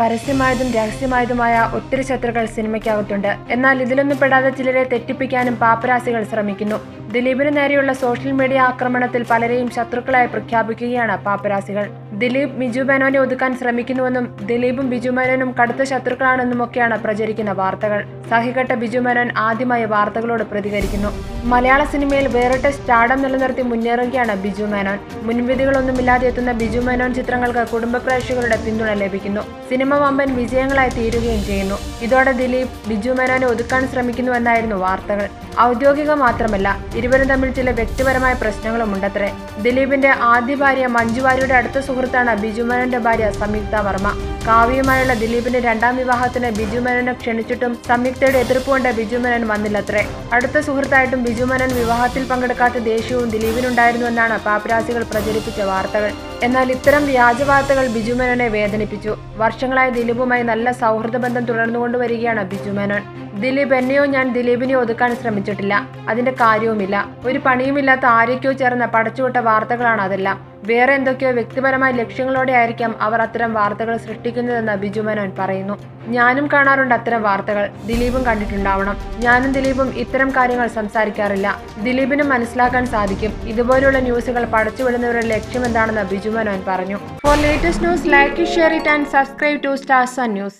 പരസ്യമായതും രഹസ്യമായതുമായ ഒത്തിരി ശത്രുക്കൾ സിനിമയ്ക്കകത്തുണ്ട്. എന്നാൽ ഇതിലൊന്നും പെടാതെ ചിലരെ തെറ്റിപ്പിക്കാനും പാപ്പരാസികൾ ശ്രമിക്കുന്നു. ദിലീപിന് നേരെയുള്ള സോഷ്യൽ മീഡിയ ആക്രമണത്തിൽ പലരെയും ശത്രുക്കളായി പ്രഖ്യാപിക്കുകയാണ് പാപ്പരാസികൾ. ദിലീപ് ബിജു മേനോനെ ഒതുക്കാൻ ശ്രമിക്കുന്നുവെന്നും ദിലീപും ബിജു മേനോനും കടുത്ത ശത്രുക്കളാണെന്നുമൊക്കെയാണ് പ്രചരിക്കുന്ന വാർത്തകൾ. സഹികെട്ട ബിജു മേനോൻ ആദ്യമായി വാർത്തകളോട് പ്രതികരിക്കുന്നു. മലയാള സിനിമയിൽ വേറിട്ട സ്റ്റാർഡം നിലനിർത്തി മുന്നേറുകയാണ് ബിജു മേനോൻ. മുൻവിധികളൊന്നുമില്ലാതെ എത്തുന്ന ബിജു മേനോൻ ചിത്രങ്ങൾക്ക് കുടുംബ പ്രേക്ഷകരുടെ പിന്തുണ ലഭിക്കുന്നു. സിനിമ വമ്പൻ വിജയങ്ങളായി തീരുകയും ചെയ്യുന്നു. ഇതോടെ ദിലീപ് ബിജു മേനോനെ ഒതുക്കാൻ ശ്രമിക്കുന്നുവെന്നായിരുന്നു വാർത്തകൾ. ഔദ്യോഗിക മാത്രമല്ല, ഇരുവരും തമ്മിൽ ചില വ്യക്തിപരമായ പ്രശ്നങ്ങളും ഉണ്ടത്രേ. ദിലീപിന്റെ ആദ്യ ഭാര്യ മഞ്ജു വാര്യരുടെ അടുത്ത സുഹൃത്താണ് ബിജു മേനോന്റെ ഭാര്യ സംയുക്ത വർമ്മ. കാവ്യയുമായുള്ള ദിലീപിന്റെ രണ്ടാം വിവാഹത്തിന് ബിജു മേനോനെ ക്ഷണിച്ചിട്ടും സംയുക്തയുടെ എതിർപ്പുകൊണ്ട് ബിജു മേനോൻ വന്നില്ലത്രേ. അടുത്ത സുഹൃത്തായിട്ടും ബിജു മേനോൻ വിവാഹത്തിൽ പങ്കെടുക്കാത്ത ദേഷ്യവും ദിലീപിനുണ്ടായിരുന്നുവെന്നാണ് പാപ്പരാസികൾ പ്രചരിപ്പിച്ച വാർത്തകൾ. എന്നാൽ ഇത്തരം വ്യാജ വാർത്തകൾ ബിജു മേനോനെ വേദനിപ്പിച്ചു. വർഷങ്ങളായി ദിലീപുമായി നല്ല സൗഹൃദ ബന്ധം തുടർന്നുകൊണ്ടുവരികയാണ് ബിജു മേനോൻ. ദിലീപ് എന്നെയോ ഞാൻ ദിലീപിനെ ഒതുക്കാൻ ശ്രമിച്ചിട്ടില്ല. അതിന്റെ കാര്യവുമില്ല. ഒരു പണിയുമില്ലാത്ത ആരൊക്കെയോ ചേർന്ന പടച്ചുവിട്ട വാർത്തകളാണ് അതെല്ലാം. വേറെ എന്തൊക്കെയോ വ്യക്തിപരമായ ലക്ഷ്യങ്ങളോടെ ആയിരിക്കാം അവർ അത്തരം വാർത്തകൾ സൃഷ്ടിക്കുന്നതെന്ന് ബിജു മേനോൻ പറയുന്നു. ഞാനും കാണാറുണ്ട് അത്തരം വാർത്തകൾ. ദിലീപും കണ്ടിട്ടുണ്ടാവണം. ഞാനും ദിലീപും ഇത്തരം കാര്യങ്ങൾ സംസാരിക്കാറില്ല. ദിലീപിനും മനസ്സിലാക്കാൻ സാധിക്കും ഇതുപോലുള്ള ന്യൂസുകൾ പടച്ചുവിടുന്നവരുടെ ലക്ഷ്യം എന്താണെന്ന് ബിജു മേനോൻ പറഞ്ഞു. For latest news, like, share it and subscribe to Star Sun news.